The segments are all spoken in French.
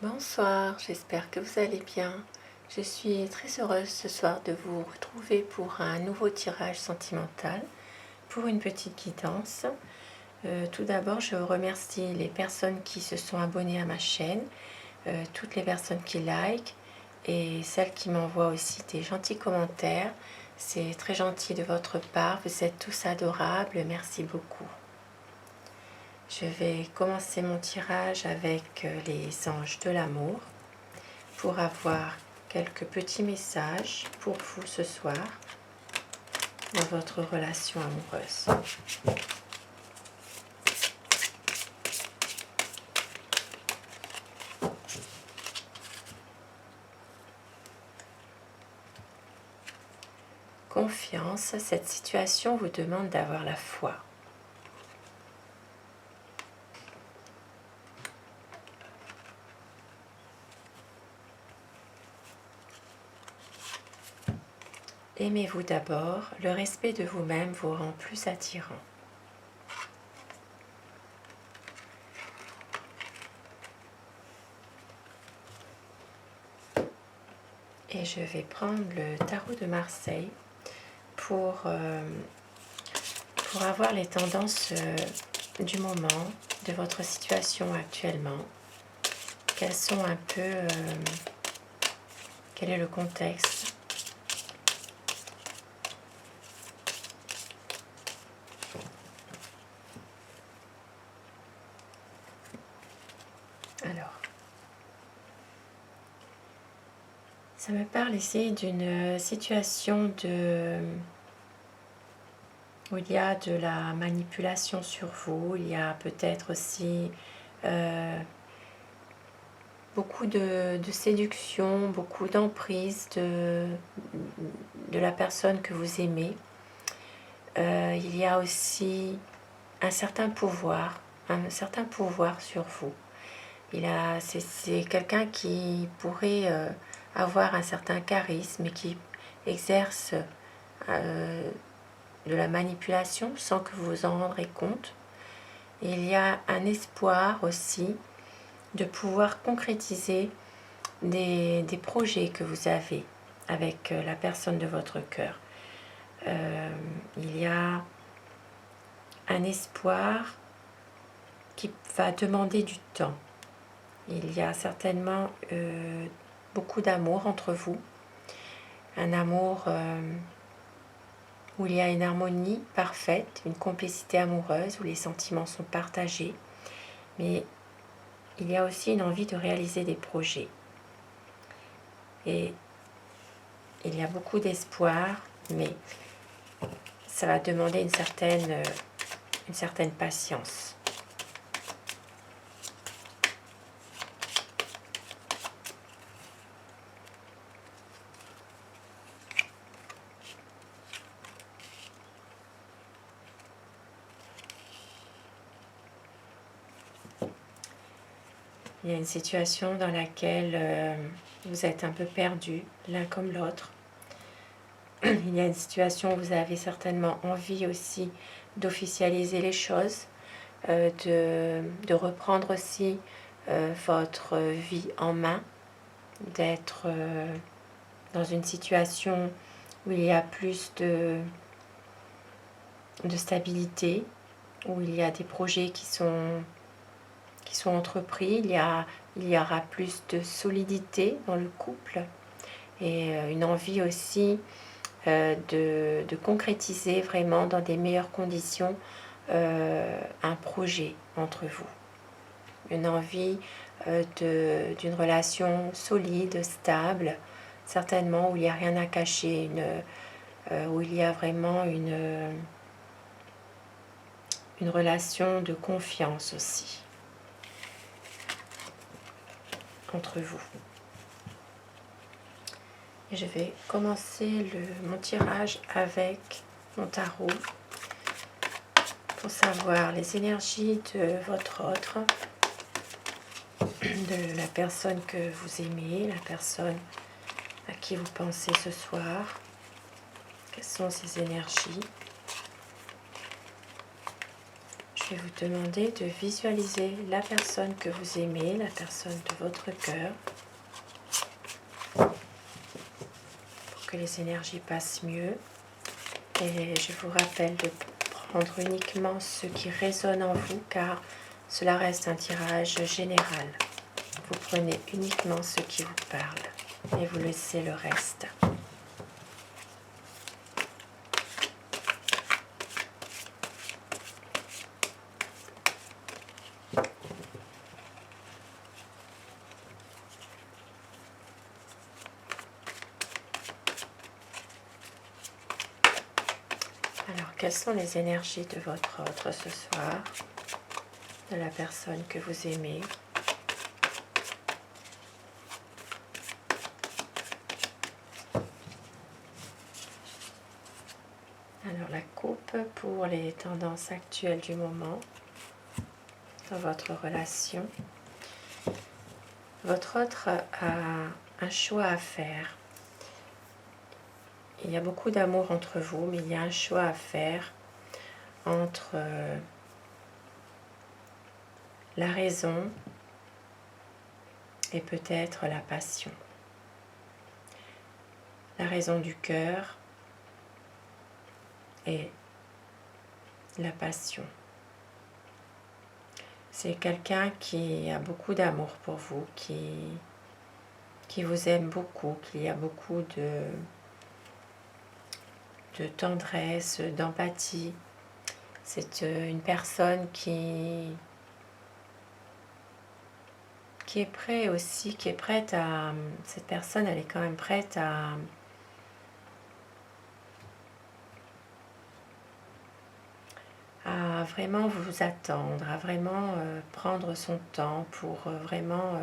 Bonsoir, j'espère que vous allez bien. Je suis très heureuse ce soir de vous retrouver pour un nouveau tirage sentimental, pour une petite guidance. Tout d'abord, je remercie les personnes qui se sont abonnées à ma chaîne, toutes les personnes qui like et celles qui m'envoient aussi des gentils commentaires. C'est très gentil de votre part, vous êtes tous adorables, merci beaucoup. Je vais commencer mon tirage avec les anges de l'amour pour avoir quelques petits messages pour vous ce soir dans votre relation amoureuse. Confiance, cette situation vous demande d'avoir la foi. Aimez-vous d'abord, le respect de vous-même vous rend plus attirant. Et je vais prendre le tarot de Marseille pour avoir les tendances du moment, de votre situation actuellement. Quels sont un peu... quel est le contexte ? Alors, ça me parle ici d'une situation où il y a de la manipulation sur vous, il y a peut-être aussi beaucoup de séduction, beaucoup d'emprise de la personne que vous aimez. Il y a aussi un certain pouvoir sur vous. C'est quelqu'un qui pourrait avoir un certain charisme et qui exerce de la manipulation sans que vous vous en rendrez compte. Et il y a un espoir aussi de pouvoir concrétiser des projets que vous avez avec la personne de votre cœur. Il y a un espoir qui va demander du temps. Il y a certainement beaucoup d'amour entre vous, un amour où il y a une harmonie parfaite, une complicité amoureuse, où les sentiments sont partagés, mais il y a aussi une envie de réaliser des projets. Et il y a beaucoup d'espoir, mais ça va demander une certaine patience. Il y a une situation dans laquelle vous êtes un peu perdus l'un comme l'autre. Il y a une situation où vous avez certainement envie aussi d'officialiser les choses, de reprendre aussi votre vie en main, d'être dans une situation où il y a plus de stabilité, où il y a des projets qui sont entrepris, il y aura plus de solidité dans le couple et une envie aussi de concrétiser vraiment dans des meilleures conditions un projet entre vous. Une envie d'une relation solide, stable, certainement où il n'y a rien à cacher, où il y a vraiment une relation de confiance aussi entre vous. Et je vais commencer mon tirage avec mon tarot pour savoir les énergies de votre autre, de la personne que vous aimez, la personne à qui vous pensez ce soir. Quelles sont ces énergies? Je Je vais vous demander de visualiser la personne que vous aimez, la personne de votre cœur, pour que les énergies passent mieux. Et je vous rappelle de prendre uniquement ce qui résonne en vous, car cela reste un tirage général. Vous prenez uniquement ce qui vous parle et vous laissez le reste. Alors, quelles sont les énergies de votre autre ce soir, de la personne que vous aimez? Alors, la coupe pour les tendances actuelles du moment dans votre relation. Votre autre a un choix à faire. Il y a beaucoup d'amour entre vous, mais il y a un choix à faire entre la raison et peut-être la passion. La raison du cœur et la passion. C'est quelqu'un qui a beaucoup d'amour pour vous, qui vous aime beaucoup, qui a beaucoup de tendresse, d'empathie. C'est une personne qui est prête aussi, qui est prête à... Cette personne, elle est quand même prête à vraiment vous attendre, à vraiment prendre son temps pour vraiment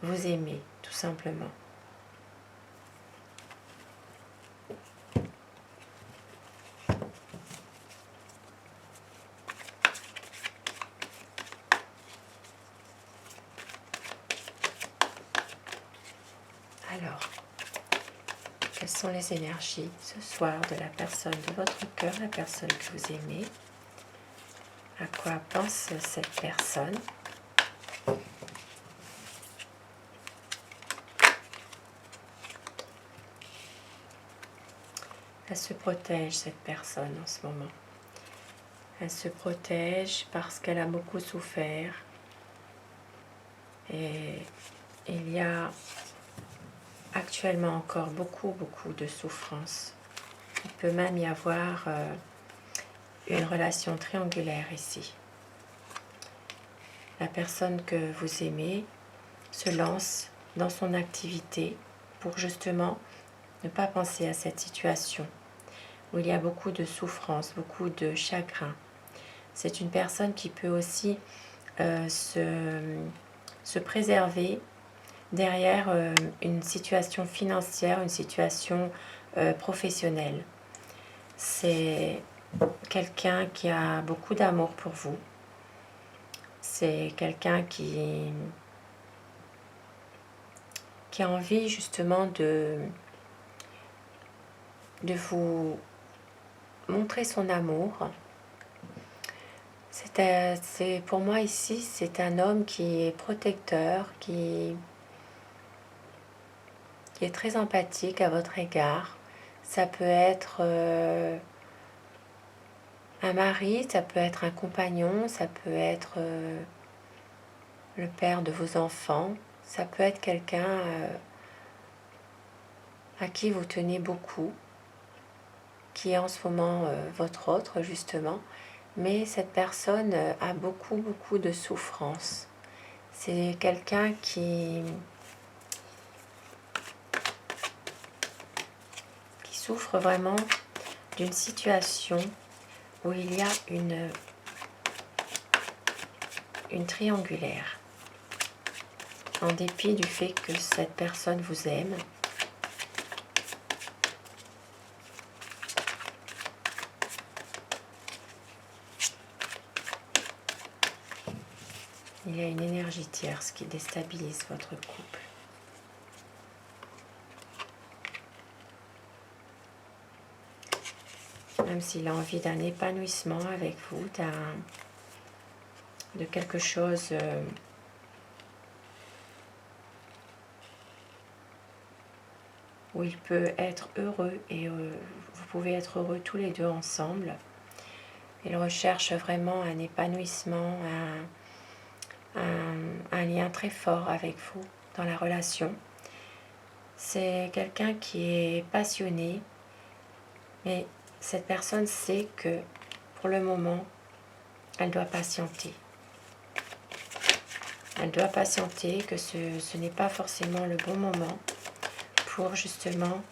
vous aimer, tout simplement. Alors, quelles sont les énergies ce soir de la personne de votre cœur, la personne que vous aimez? À quoi pense cette personne? Elle se protège, cette personne, en ce moment. Elle se protège parce qu'elle a beaucoup souffert. Et il y a actuellement encore beaucoup de souffrance. Il peut même y avoir une relation triangulaire ici. La personne que vous aimez se lance dans son activité pour justement ne pas penser à cette situation où il y a beaucoup de souffrance, beaucoup de chagrin. C'est une personne qui peut aussi se préserver derrière une situation financière, une situation professionnelle. C'est quelqu'un qui a beaucoup d'amour pour vous. C'est quelqu'un qui a envie justement de vous montrer son amour. Pour moi ici, c'est un homme qui est protecteur, qui est très empathique à votre égard. Ça peut être un mari, ça peut être un compagnon, ça peut être le père de vos enfants, ça peut être quelqu'un à qui vous tenez beaucoup, qui est en ce moment votre autre justement, mais cette personne a beaucoup de souffrance. C'est quelqu'un qui souffre vraiment d'une situation où il y a une triangulaire. En dépit du fait que cette personne vous aime, il y a une énergie tierce qui déstabilise votre couple. même s'il a envie d'un épanouissement avec vous, de quelque chose où il peut être heureux et vous pouvez être heureux tous les deux ensemble. Il recherche vraiment un épanouissement, un lien très fort avec vous dans la relation. C'est quelqu'un qui est passionné, mais cette personne sait que pour le moment, elle doit patienter. Elle doit patienter, que ce n'est pas forcément le bon moment pour justement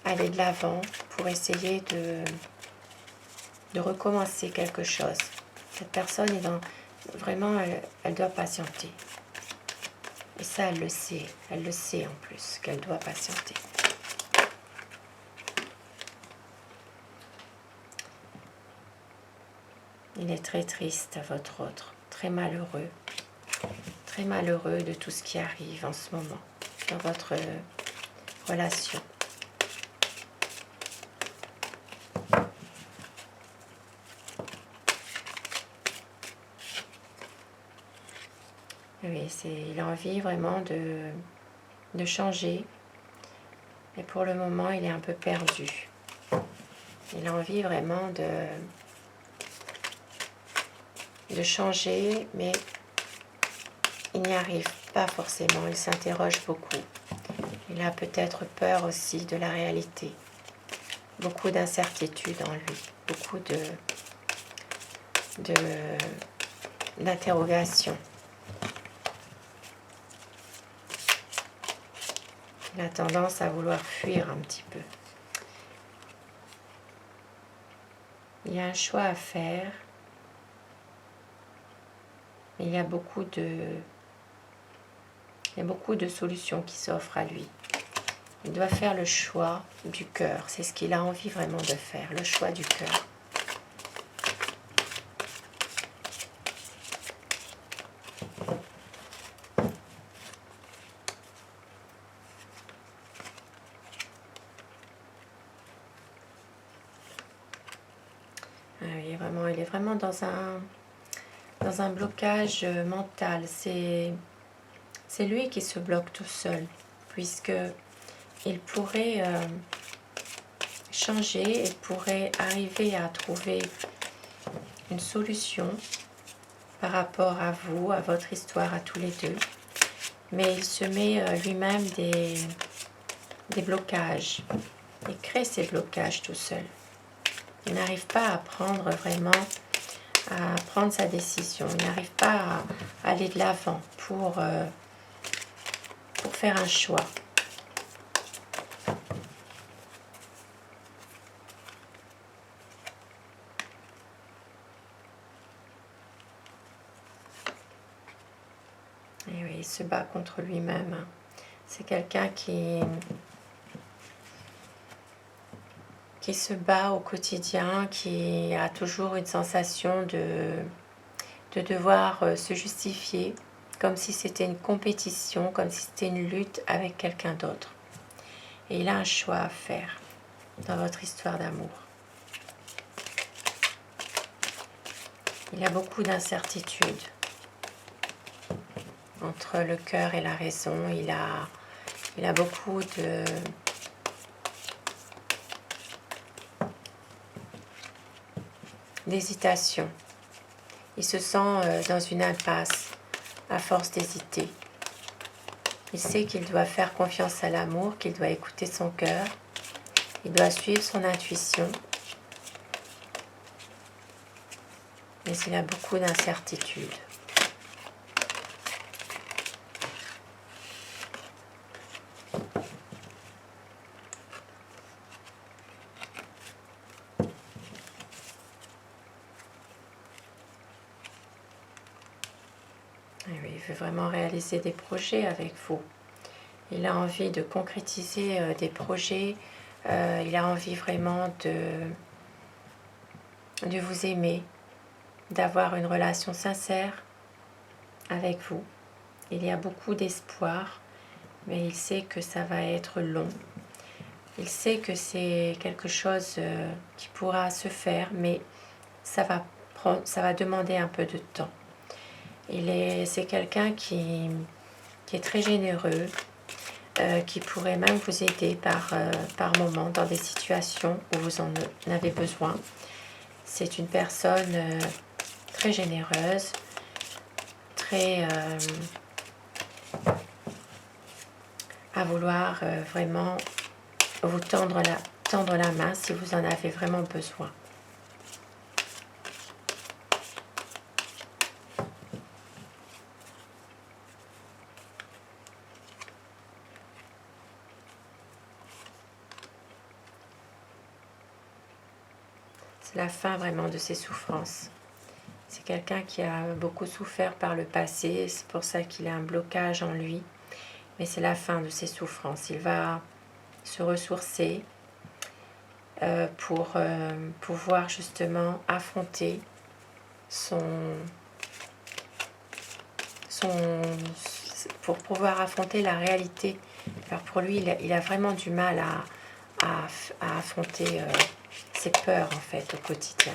aller de l'avant, pour essayer de recommencer quelque chose. Cette personne est vraiment, elle doit patienter. Et ça, elle le sait en plus, qu'elle doit patienter. Il est très triste, votre autre, très malheureux de tout ce qui arrive en ce moment dans votre relation. Oui, il a envie vraiment de changer, mais pour le moment, il est un peu perdu. Il a envie vraiment de changer, mais il n'y arrive pas forcément, il s'interroge beaucoup. Il a peut-être peur aussi de la réalité. Beaucoup d'incertitudes en lui, beaucoup d'interrogations. Il a tendance à vouloir fuir un petit peu. Il y a un choix à faire. Mais il y a beaucoup de solutions qui s'offrent à lui. Il doit faire le choix du cœur. C'est ce qu'il a envie vraiment de faire, le choix du cœur. Il est vraiment dans un blocage mental. C'est lui qui se bloque tout seul, puisque il pourrait changer, il pourrait arriver à trouver une solution par rapport à vous, à votre histoire, à tous les deux. Mais il se met lui-même des blocages. Il crée ces blocages tout seul. Il n'arrive pas à prendre sa décision. Il n'arrive pas à aller de l'avant pour faire un choix. Et oui, il se bat contre lui-même. C'est quelqu'un qui se bat au quotidien, qui a toujours une sensation de devoir se justifier, comme si c'était une compétition, comme si c'était une lutte avec quelqu'un d'autre. Et il a un choix à faire dans votre histoire d'amour. Il a beaucoup d'incertitudes entre le cœur et la raison. Il a beaucoup d'hésitation. Il se sent dans une impasse à force d'hésiter. Il sait qu'il doit faire confiance à l'amour, qu'il doit écouter son cœur, il doit suivre son intuition. Mais il a beaucoup d'incertitudes. Il veut vraiment réaliser des projets avec vous. Il a envie de concrétiser des projets. Il a envie vraiment de vous aimer, d'avoir une relation sincère avec vous. Il y a beaucoup d'espoir, mais il sait que ça va être long. Il sait que c'est quelque chose qui pourra se faire, mais ça va demander un peu de temps. C'est quelqu'un qui est très généreux, qui pourrait même vous aider par moment dans des situations où vous en avez besoin. C'est une personne très généreuse, très à vouloir vraiment vous tendre la main si vous en avez vraiment besoin. C'est la fin vraiment de ses souffrances. C'est quelqu'un qui a beaucoup souffert par le passé, c'est pour ça qu'il a un blocage en lui. Mais c'est la fin de ses souffrances. Il va se ressourcer pour pouvoir justement affronter pour pouvoir affronter la réalité. Alors pour lui, il a vraiment du mal à affronter ses peurs en fait au quotidien.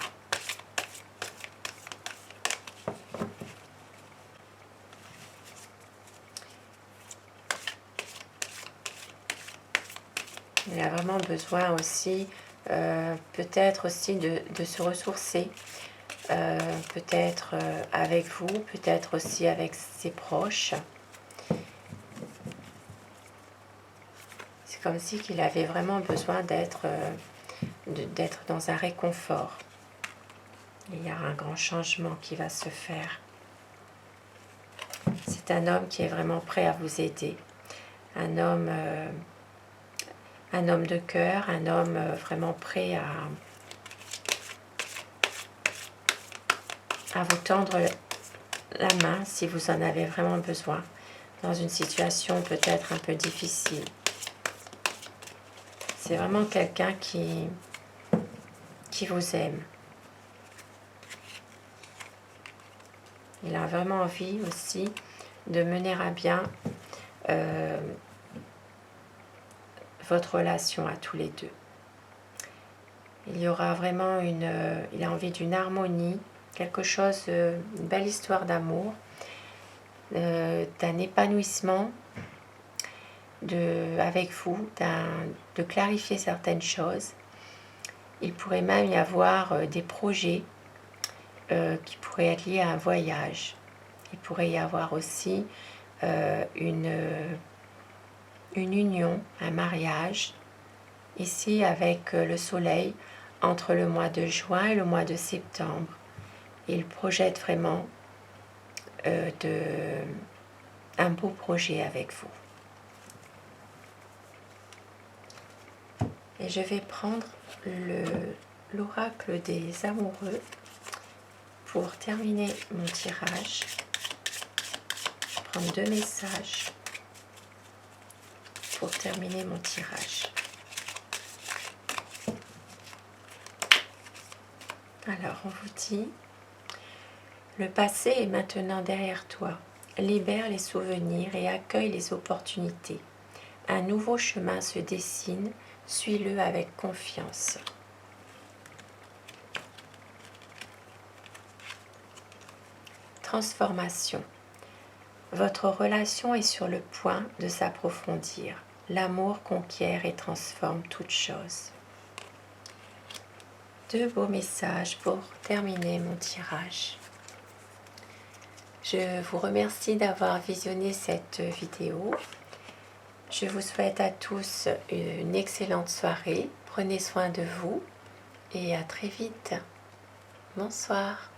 Il a vraiment besoin aussi, peut-être aussi de se ressourcer, peut-être avec vous, peut-être aussi avec ses proches. C'est comme si qu'il avait vraiment besoin d'être dans un réconfort. Il y a un grand changement qui va se faire. C'est un homme qui est vraiment prêt à vous aider. Un homme de cœur, un homme vraiment prêt à vous tendre la main si vous en avez vraiment besoin, dans une situation peut-être un peu difficile. C'est vraiment quelqu'un qui vous aime. Il a vraiment envie aussi de mener à bien votre relation à tous les deux. Il y aura vraiment il a envie d'une harmonie, quelque chose, une belle histoire d'amour, d'un épanouissement avec vous, de clarifier certaines choses. Il pourrait même y avoir des projets qui pourraient être liés à un voyage. Il pourrait y avoir aussi une union, un mariage, ici avec le soleil, entre le mois de juin et le mois de septembre. Il projette vraiment un beau projet avec vous. Et je vais prendre l'oracle des amoureux pour terminer mon tirage. Je vais prendre 2 messages pour terminer mon tirage. Alors, on vous dit, le passé est maintenant derrière toi. Libère les souvenirs et accueille les opportunités. Un nouveau chemin se dessine, suis-le avec confiance. Transformation. Votre relation est sur le point de s'approfondir. L'amour conquiert et transforme toute chose. 2 beaux messages pour terminer mon tirage. Je vous remercie d'avoir visionné cette vidéo. Je vous souhaite à tous une excellente soirée. Prenez soin de vous et à très vite. Bonsoir.